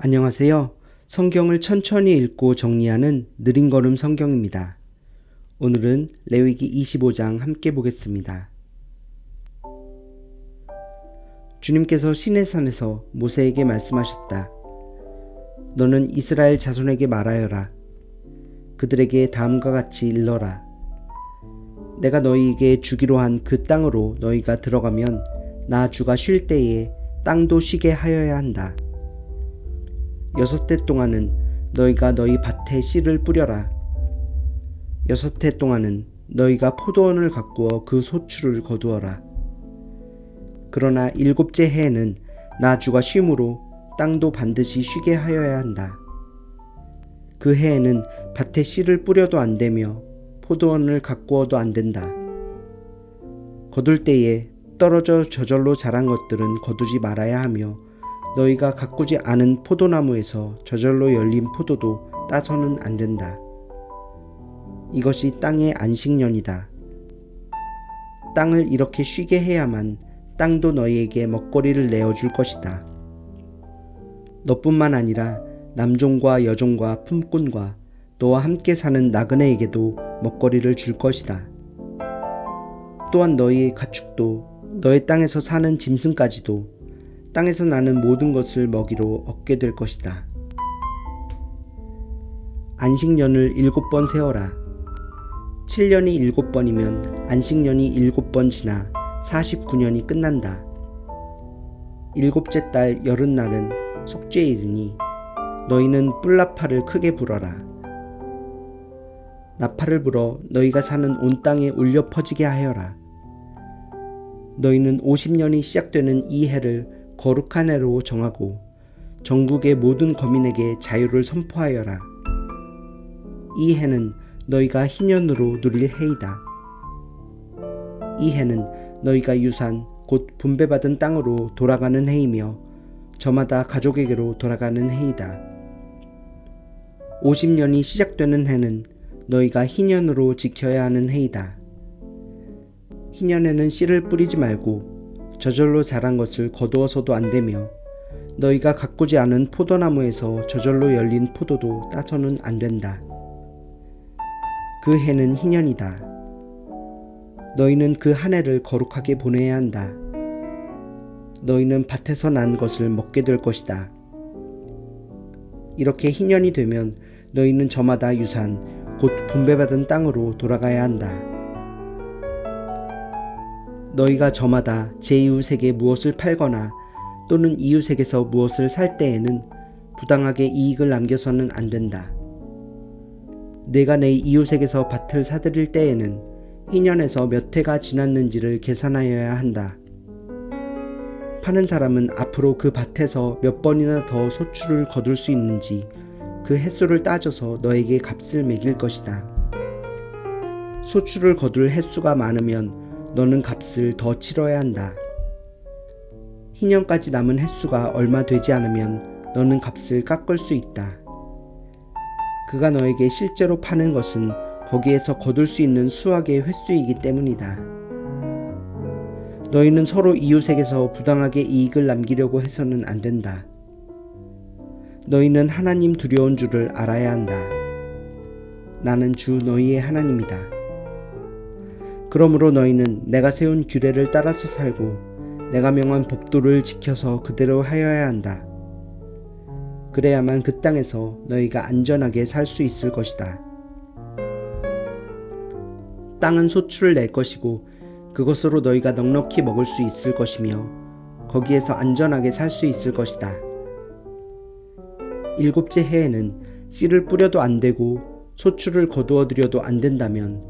안녕하세요. 성경을 천천히 읽고 정리하는 느린 걸음 성경입니다. 오늘은 레위기 25장 함께 보겠습니다. 주님께서 시내산에서 모세에게 말씀하셨다. 너는 이스라엘 자손에게 말하여라. 그들에게 다음과 같이 일러라. 내가 너희에게 주기로 한 그 땅으로 너희가 들어가면 나 주가 쉴 때에 땅도 쉬게 하여야 한다. 6해 동안은 너희가 너희 밭에 씨를 뿌려라. 6해 동안은 너희가 포도원을 가꾸어 그 소출을 거두어라. 그러나 7째 해에는 나 주가 쉼으로 땅도 반드시 쉬게 하여야 한다. 그 해에는 밭에 씨를 뿌려도 안 되며 포도원을 가꾸어도 안 된다. 거둘 때에 떨어져 저절로 자란 것들은 거두지 말아야 하며 너희가 가꾸지 않은 포도나무에서 저절로 열린 포도도 따서는 안 된다. 이것이 땅의 안식년이다. 땅을 이렇게 쉬게 해야만 땅도 너희에게 먹거리를 내어줄 것이다. 너뿐만 아니라 남종과 여종과 품꾼과 너와 함께 사는 나그네에게도 먹거리를 줄 것이다. 또한 너희의 가축도 너의 땅에서 사는 짐승까지도 땅에서 나는 모든 것을 먹이로 얻게 될 것이다. 안식년을 7번 세어라. 7년이 7번이면 안식년이 7번 지나 49년이 끝난다. 7째 달 여름날은 속죄일이니 너희는 뿔나팔을 크게 불어라. 나팔을 불어 너희가 사는 온 땅에 울려 퍼지게 하여라. 너희는 50년이 시작되는 이 해를 거룩한 해로 정하고 전국의 모든 거민에게 자유를 선포하여라. 이 해는 너희가 희년으로 누릴 해이다. 이 해는 너희가 유산 곧 분배받은 땅으로 돌아가는 해이며 저마다 가족에게로 돌아가는 해이다. 50년이 시작되는 해는 너희가 희년으로 지켜야 하는 해이다. 희년에는 씨를 뿌리지 말고 저절로 자란 것을 거두어서도 안 되며 너희가 가꾸지 않은 포도나무에서 저절로 열린 포도도 따서는 안 된다. 그 해는 희년이다. 너희는 그 한 해를 거룩하게 보내야 한다. 너희는 밭에서 난 것을 먹게 될 것이다. 이렇게 희년이 되면 너희는 저마다 유산 곧 분배받은 땅으로 돌아가야 한다. 너희가 저마다 제 이웃에게 무엇을 팔거나 또는 이웃에게서 무엇을 살 때에는 부당하게 이익을 남겨서는 안 된다. 내가 내 이웃에게서 밭을 사들일 때에는 희년에서 몇 해가 지났는지를 계산하여야 한다. 파는 사람은 앞으로 그 밭에서 몇 번이나 더 소출을 거둘 수 있는지 그 횟수를 따져서 너에게 값을 매길 것이다. 소출을 거둘 횟수가 많으면 너는 값을 더 치러야 한다. 희년까지 남은 횟수가 얼마 되지 않으면 너는 값을 깎을 수 있다. 그가 너에게 실제로 파는 것은 거기에서 거둘 수 있는 수확의 횟수이기 때문이다. 너희는 서로 이웃에게서 부당하게 이익을 남기려고 해서는 안 된다. 너희는 하나님 두려운 줄을 알아야 한다. 나는 주 너희의 하나님이다. 그러므로 너희는 내가 세운 규례를 따라서 살고 내가 명한 법도를 지켜서 그대로 하여야 한다. 그래야만 그 땅에서 너희가 안전하게 살 수 있을 것이다. 땅은 소출을 낼 것이고 그것으로 너희가 넉넉히 먹을 수 있을 것이며 거기에서 안전하게 살 수 있을 것이다. 7째 해에는 씨를 뿌려도 안 되고 소출을 거두어 들여도 안 된다면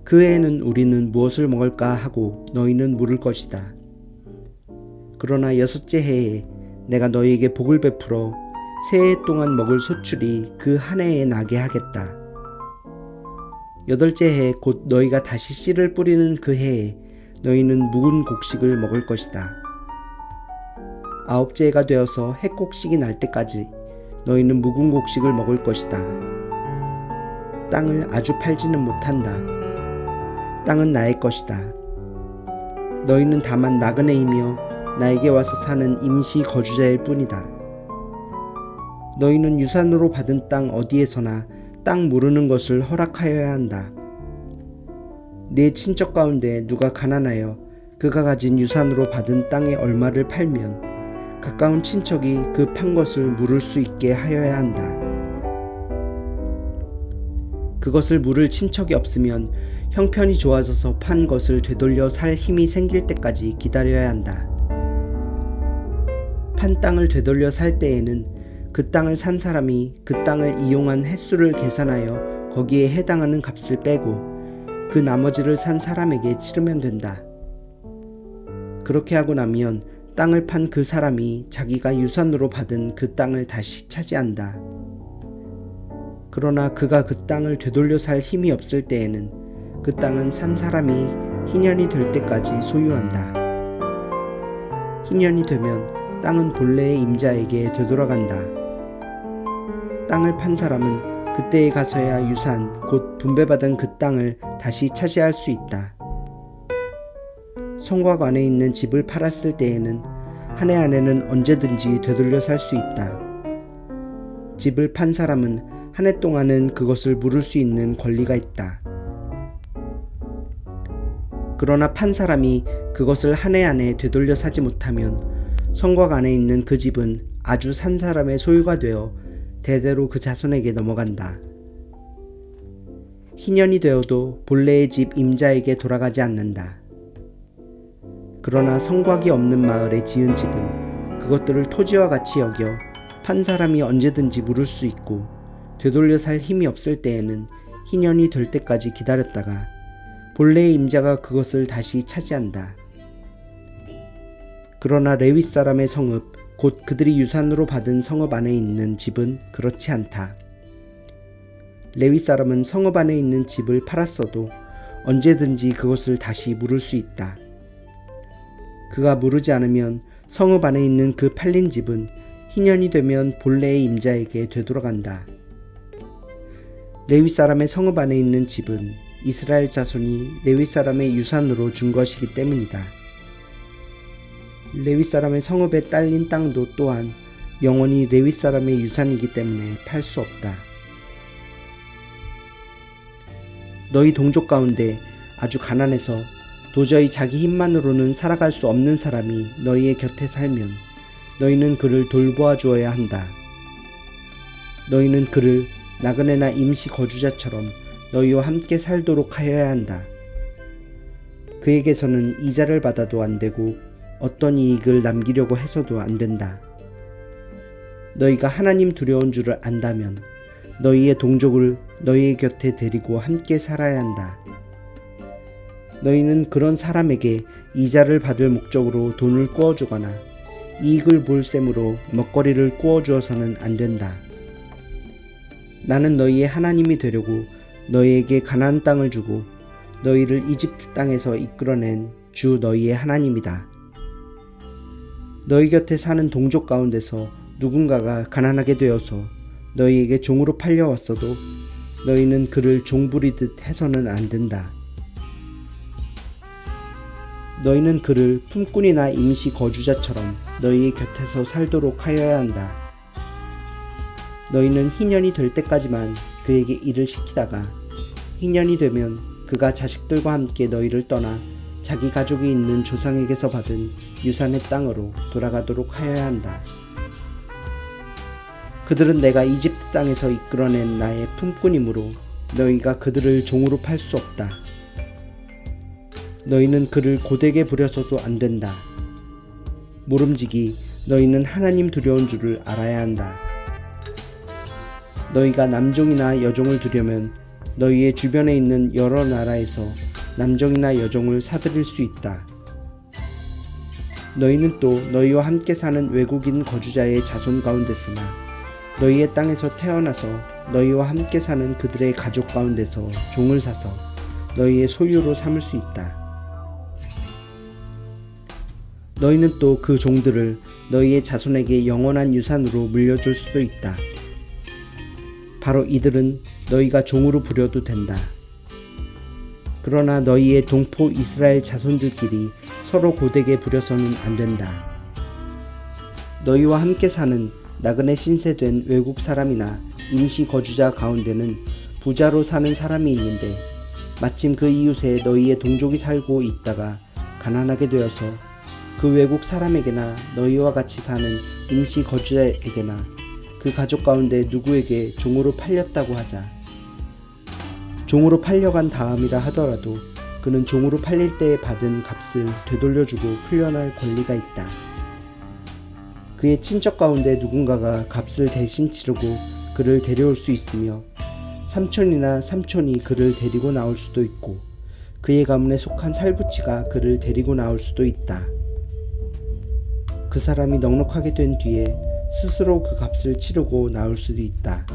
그 해에는 우리는 무엇을 먹을까 하고 너희는 물을 것이다. 그러나 6째 해에 내가 너희에게 복을 베풀어 새 해 동안 먹을 소출이 그 한 해에 나게 하겠다. 8째 해 곧 너희가 다시 씨를 뿌리는 그 해에 너희는 묵은 곡식을 먹을 것이다. 9째 해가 되어서 해곡식이 날 때까지 너희는 묵은 곡식을 먹을 것이다. 땅을 아주 팔지는 못한다. 땅은 나의 것이다. 너희는 다만 나그네이며 나에게 와서 사는 임시 거주자일 뿐이다. 너희는 유산으로 받은 땅 어디에서나 땅 무르는 것을 허락하여야 한다. 네 친척 가운데 누가 가난하여 그가 가진 유산으로 받은 땅의 얼마를 팔면 가까운 친척이 그 판 것을 물을 수 있게 하여야 한다. 그것을 물을 친척이 없으면 형편이 좋아져서 판 것을 되돌려 살 힘이 생길 때까지 기다려야 한다. 판 땅을 되돌려 살 때에는 그 땅을 산 사람이 그 땅을 이용한 횟수를 계산하여 거기에 해당하는 값을 빼고 그 나머지를 산 사람에게 치르면 된다. 그렇게 하고 나면 땅을 판 그 사람이 자기가 유산으로 받은 그 땅을 다시 차지한다. 그러나 그가 그 땅을 되돌려 살 힘이 없을 때에는 그 땅은 산 사람이 희년이 될 때까지 소유한다. 희년이 되면 땅은 본래의 임자에게 되돌아간다. 땅을 판 사람은 그때에 가서야 유산 곧 분배받은 그 땅을 다시 차지할 수 있다. 성곽 안에 있는 집을 팔았을 때에는 한 해 안에는 언제든지 되돌려 살 수 있다. 집을 판 사람은 한 해 동안은 그것을 물을 수 있는 권리가 있다. 그러나 판 사람이 그것을 한 해 안에 되돌려 사지 못하면 성곽 안에 있는 그 집은 아주 산 사람의 소유가 되어 대대로 그 자손에게 넘어간다. 희년이 되어도 본래의 집 임자에게 돌아가지 않는다. 그러나 성곽이 없는 마을에 지은 집은 그것들을 토지와 같이 여겨 판 사람이 언제든지 물을 수 있고 되돌려 살 힘이 없을 때에는 희년이 될 때까지 기다렸다가 본래의 임자가 그것을 다시 차지한다. 그러나 레위 사람의 성읍 곧 그들이 유산으로 받은 성읍 안에 있는 집은 그렇지 않다. 레위 사람은 성읍 안에 있는 집을 팔았어도 언제든지 그것을 다시 물을 수 있다. 그가 물으지 않으면 성읍 안에 있는 그 팔린 집은 희년이 되면 본래의 임자에게 되돌아간다. 레위 사람의 성읍 안에 있는 집은 이스라엘 자손이 레위 사람의 유산으로 준 것이기 때문이다. 레위 사람의 성읍에 딸린 땅도 또한 영원히 레위 사람의 유산이기 때문에 팔 수 없다. 너희 동족 가운데 아주 가난해서 도저히 자기 힘만으로는 살아갈 수 없는 사람이 너희의 곁에 살면 너희는 그를 돌보아 주어야 한다. 너희는 그를 나그네나 임시 거주자처럼 너희와 함께 살도록 하여야 한다. 그에게서는 이자를 받아도 안 되고 어떤 이익을 남기려고 해서도 안 된다. 너희가 하나님 두려운 줄을 안다면 너희의 동족을 너희의 곁에 데리고 함께 살아야 한다. 너희는 그런 사람에게 이자를 받을 목적으로 돈을 꾸어주거나 이익을 볼 셈으로 먹거리를 꾸어주어서는 안 된다. 나는 너희의 하나님이 되려고 너희에게 가나안 땅을 주고 너희를 이집트 땅에서 이끌어낸 주 너희의 하나님이다. 너희 곁에 사는 동족 가운데서 누군가가 가난하게 되어서 너희에게 종으로 팔려왔어도 너희는 그를 종부리듯 해서는 안 된다. 너희는 그를 품꾼이나 임시 거주자처럼 너희의 곁에서 살도록 하여야 한다. 너희는 희년이 될 때까지만 그에게 일을 시키다가 희년이 되면 그가 자식들과 함께 너희를 떠나 자기 가족이 있는 조상에게서 받은 유산의 땅으로 돌아가도록 하여야 한다. 그들은 내가 이집트 땅에서 이끌어낸 나의 품꾼이므로 너희가 그들을 종으로 팔 수 없다. 너희는 그를 고되게 부려서도 안 된다. 모름지기 너희는 하나님 두려운 줄을 알아야 한다. 너희가 남종이나 여종을 두려면 너희의 주변에 있는 여러 나라에서 남종이나 여종을 사들일 수 있다. 너희는 또 너희와 함께 사는 외국인 거주자의 자손 가운데서나 너희의 땅에서 태어나서 너희와 함께 사는 그들의 가족 가운데서 종을 사서 너희의 소유로 삼을 수 있다. 너희는 또 그 종들을 너희의 자손에게 영원한 유산으로 물려줄 수도 있다. 바로 이들은 너희가 종으로 부려도 된다. 그러나 너희의 동포 이스라엘 자손들끼리 서로 고되게 부려서는 안 된다. 너희와 함께 사는 나그네 신세된 외국 사람이나 임시 거주자 가운데는 부자로 사는 사람이 있는데 마침 그 이웃에 너희의 동족이 살고 있다가 가난하게 되어서 그 외국 사람에게나 너희와 같이 사는 임시 거주자에게나 그 가족 가운데 누구에게 종으로 팔렸다고 하자. 종으로 팔려간 다음이라 하더라도 그는 종으로 팔릴 때 받은 값을 되돌려주고 풀려날 권리가 있다. 그의 친척 가운데 누군가가 값을 대신 치르고 그를 데려올 수 있으며 삼촌이나 삼촌이 그를 데리고 나올 수도 있고 그의 가문에 속한 살구치가 그를 데리고 나올 수도 있다. 그 사람이 넉넉하게 된 뒤에 스스로 그 값을 치르고 나올 수도 있다.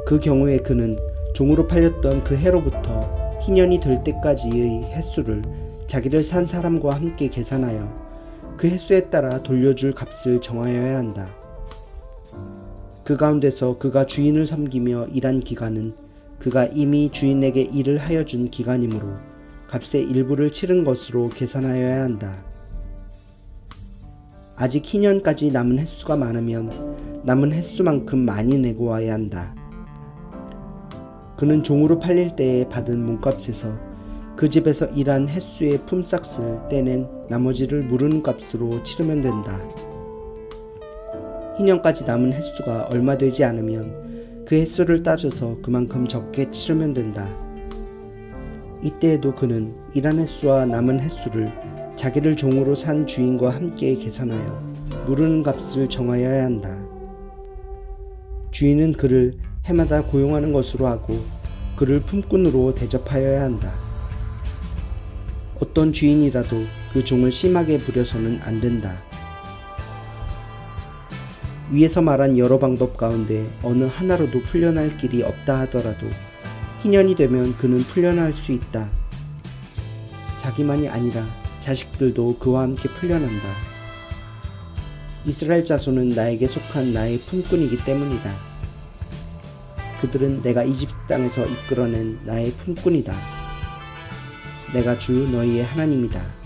그 경우에 그는 종으로 팔렸던 그 해로부터 희년이 될 때까지의 횟수를 자기를 산 사람과 함께 계산하여 그 횟수에 따라 돌려줄 값을 정하여야 한다. 그 가운데서 그가 주인을 섬기며 일한 기간은 그가 이미 주인에게 일을 하여 준 기간이므로 값의 일부를 치른 것으로 계산하여야 한다. 아직 희년까지 남은 횟수가 많으면 남은 횟수만큼 많이 내고 와야 한다. 그는 종으로 팔릴 때에 받은 몸값에서 그 집에서 일한 횟수의 품삯을 떼낸 나머지를 무르는 값으로 치르면 된다. 희년까지 남은 횟수가 얼마 되지 않으면 그 횟수를 따져서 그만큼 적게 치르면 된다. 이때에도 그는 일한 횟수와 남은 횟수를 자기를 종으로 산 주인과 함께 계산하여 무르는 값을 정하여야 한다. 주인은 그를 해마다 고용하는 것으로 하고 그를 품꾼으로 대접하여야 한다. 어떤 주인이라도 그 종을 심하게 부려서는 안 된다. 위에서 말한 여러 방법 가운데 어느 하나로도 풀려날 길이 없다 하더라도 희년이 되면 그는 풀려날 수 있다. 자기만이 아니라 자식들도 그와 함께 풀려난다. 이스라엘 자손은 나에게 속한 나의 품꾼이기 때문이다. 그들은 내가 이집트 땅에서 이끌어낸 나의 품꾼이다. 내가 주 너희의 하나님이다.